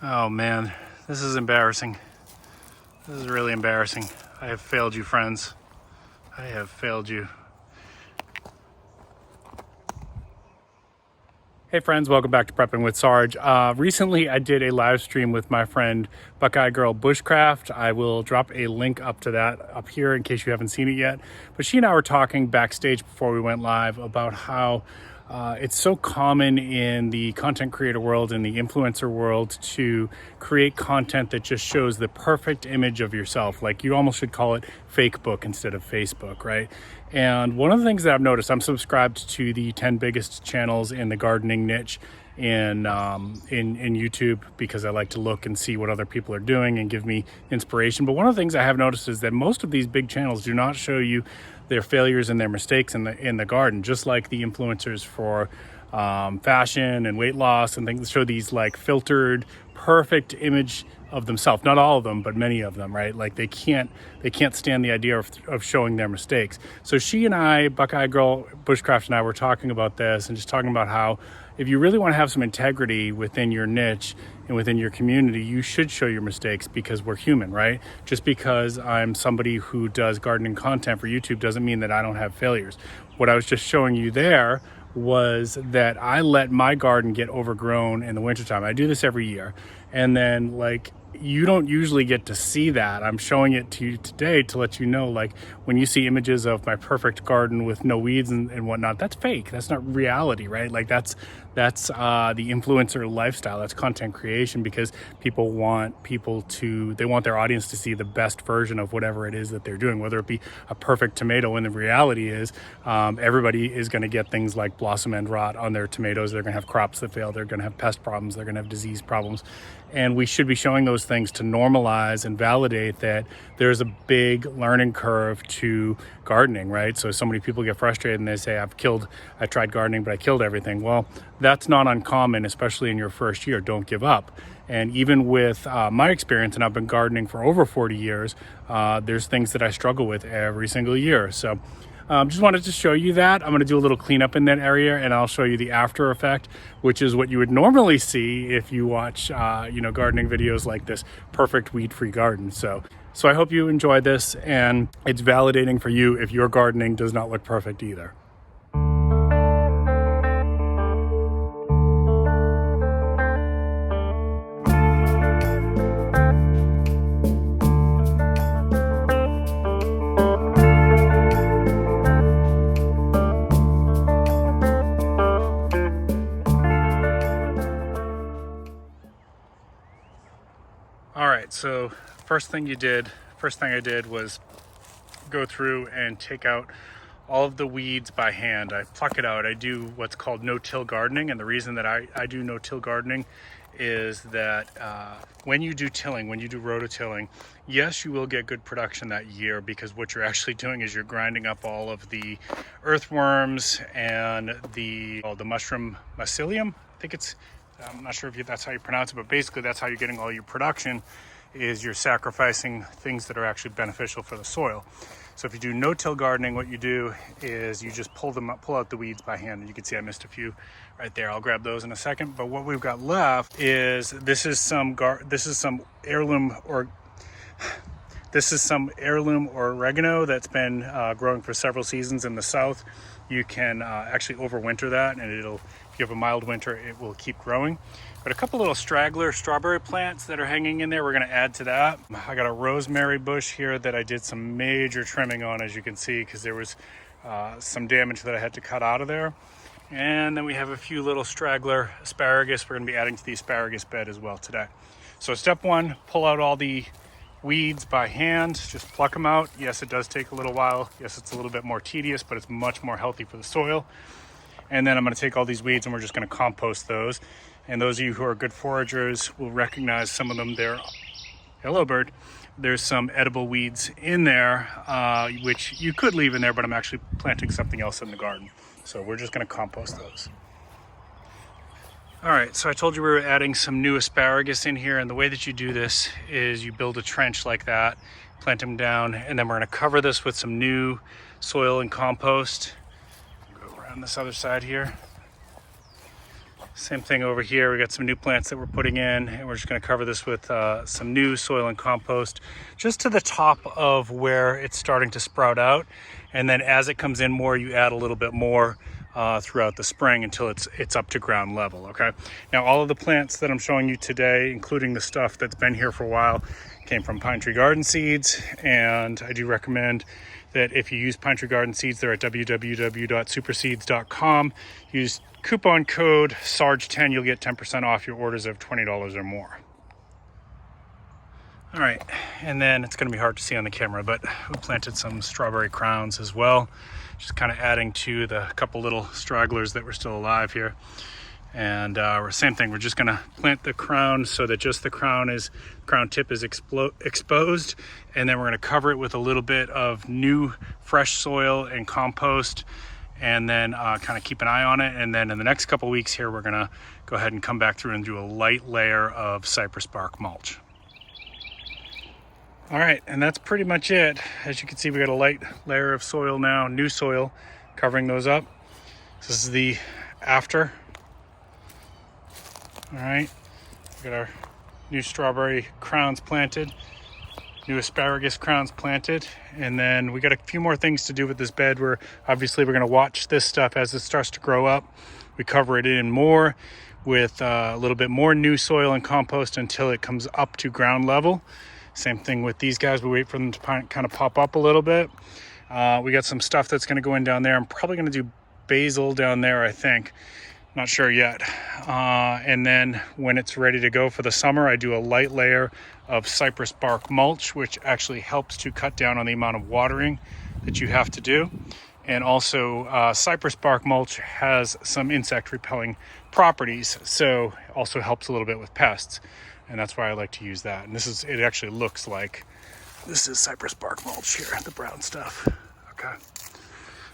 Oh man, this is embarrassing. This is really embarrassing. I have failed you, friends. I have failed you. Hey friends, welcome back to Prepping with Sarge. Recently I did a live stream with my friend Buckeye Girl Bushcraft. I will drop a link up to that up here in case you haven't seen it yet. But she and I were talking backstage before we went live about how it's so common in the content creator world and the influencer world to create content that just shows the perfect image of yourself. Like you almost should call it fake book instead of Facebook, right? And one of the things that I've noticed, I'm subscribed to the 10 biggest channels in the gardening niche in YouTube because I like to look and see what other people are doing and give me inspiration. But one of the things I have noticed is that most of these big channels do not show you their failures and their mistakes in the garden, just like the influencers for fashion and weight loss and things show these like filtered, perfect image of themselves. Not all of them, but many of them, right? Like they can't stand the idea of showing their mistakes. So she and I, Buckeye Girl Bushcraft and I, were talking about this and just talking about how if you really want to have some integrity within your niche and within your community, you should show your mistakes because we're human, right? Just because I'm somebody who does gardening content for YouTube doesn't mean that I don't have failures. What I was just showing you there was that I let my garden get overgrown in the wintertime. I do this every year. And then like, you don't usually get to see that. I'm showing it to you today to let you know, like when you see images of my perfect garden with no weeds and whatnot, that's fake. That's not reality, right? Like that's the influencer lifestyle. That's content creation because people want their audience to see the best version of whatever it is that they're doing, whether it be a perfect tomato. And the reality is everybody is going to get things like blossom end rot on their tomatoes. They're going to have crops that fail. They're going to have pest problems. They're going to have disease problems. And we should be showing those things to normalize and validate that there's a big learning curve to gardening, right? So many people get frustrated and they say, I tried gardening, but I killed everything. Well, that's not uncommon, especially in your first year. Don't give up. And even with my experience, and I've been gardening for over 40 years, there's things that I struggle with every single year. So just wanted to show you that. I'm going to do a little cleanup in that area and I'll show you the after effect, which is what you would normally see if you watch, gardening videos like this perfect weed-free garden. So I hope you enjoy this and it's validating for you if your gardening does not look perfect either. All right, so first thing I did was go through and take out all of the weeds by hand. I pluck it out. I do what's called no-till gardening, and the reason that I do no-till gardening is that when you do tilling, when you do rototilling, yes, you will get good production that year because what you're actually doing is you're grinding up all of the earthworms and the mushroom mycelium. I'm not sure if that's how you pronounce it, but basically that's how you're getting all your production, is you're sacrificing things that are actually beneficial for the soil. So if you do no-till gardening, what you do is you just pull out the weeds by hand. And you can see I missed a few right there. I'll grab those in a second. But what we've got left is this is some heirloom oregano that's been growing for several seasons in the south. You can actually overwinter that, and if you have a mild winter, it will keep growing. But a couple little straggler strawberry plants that are hanging in there, we're going to add to that. I got a rosemary bush here that I did some major trimming on, as you can see, because there was some damage that I had to cut out of there. And then we have a few little straggler asparagus. We're going to be adding to the asparagus bed as well today. So step one, pull out all the weeds by hand, just pluck them out. Yes, it does take a little while. Yes, it's a little bit more tedious, but it's much more healthy for the soil. And then I'm going to take all these weeds and we're just going to compost those. And those of you who are good foragers will recognize some of them there. Hello, bird. There's some edible weeds in there, which you could leave in there, but I'm actually planting something else in the garden. So we're just going to compost those. All right, so I told you we were adding some new asparagus in here, and the way that you do this is you build a trench like that, plant them down, and then we're going to cover this with some new soil and compost. Go around this other side here. Same thing over here. We got some new plants that we're putting in, and we're just going to cover this with some new soil and compost just to the top of where it's starting to sprout out. And then as it comes in more, you add a little bit more throughout the spring until it's up to ground level. Okay. Now all of the plants that I'm showing you today, including the stuff that's been here for a while, came from Pinetree Garden Seeds, and I do recommend that if you use Pinetree Garden Seeds, they're at www.superseeds.com. Use coupon code SARGE10, you'll get 10% off your orders of $20 or more. All right, and then it's going to be hard to see on the camera, but we planted some strawberry crowns as well, just kind of adding to the couple little stragglers that were still alive here. And same thing, we're just going to plant the crown so that just the crown tip is exposed, and then we're going to cover it with a little bit of new fresh soil and compost, and then kind of keep an eye on it. And then in the next couple weeks here, we're going to go ahead and come back through and do a light layer of cypress bark mulch. All right, and that's pretty much it. As you can see, we got a light layer of soil now, new soil, covering those up. This is the after. All right, we got our new strawberry crowns planted, new asparagus crowns planted, and then we got a few more things to do with this bed. We're going to watch this stuff as it starts to grow up. We cover it in more with a little bit more new soil and compost until it comes up to ground level. Same thing with these guys. We wait for them to kind of pop up a little bit. We got some stuff that's going to go in down there. I'm probably going to do basil down there, I think. Not sure yet. And then when it's ready to go for the summer, I do a light layer of cypress bark mulch, which actually helps to cut down on the amount of watering that you have to do. And also cypress bark mulch has some insect repelling properties, so also helps a little bit with pests. And that's why I like to use that. And it actually looks like this is cypress bark mulch here, the brown stuff. Okay.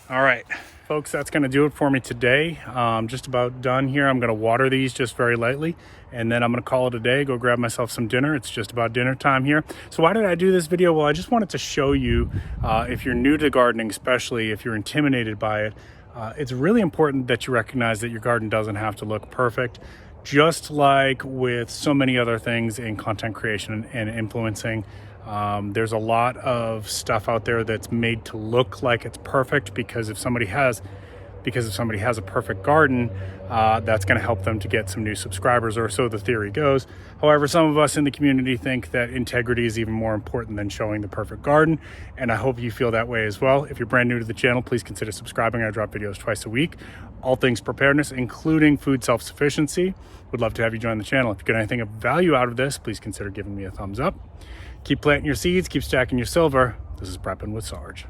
All right, folks, that's going to do it for me today. Just about done here. I'm going to water these just very lightly, and then I'm going to call it a day, go grab myself some dinner. It's just about dinner time here. So why did I do this video? Well, I just wanted to show you, if you're new to gardening, especially if you're intimidated by it, it's really important that you recognize that your garden doesn't have to look perfect. Just like with so many other things in content creation and influencing, there's a lot of stuff out there that's made to look like it's perfect because if somebody has a perfect garden, that's going to help them to get some new subscribers, or so the theory goes. However, some of us in the community think that integrity is even more important than showing the perfect garden, and I hope you feel that way as well. If you're brand new to the channel, please consider subscribing. I drop videos twice a week, all things preparedness, including food self-sufficiency. Would love to have you join the channel. If you get anything of value out of this, please consider giving me a thumbs up. Keep planting your seeds, keep stacking your silver. This is Prepping with Sarge.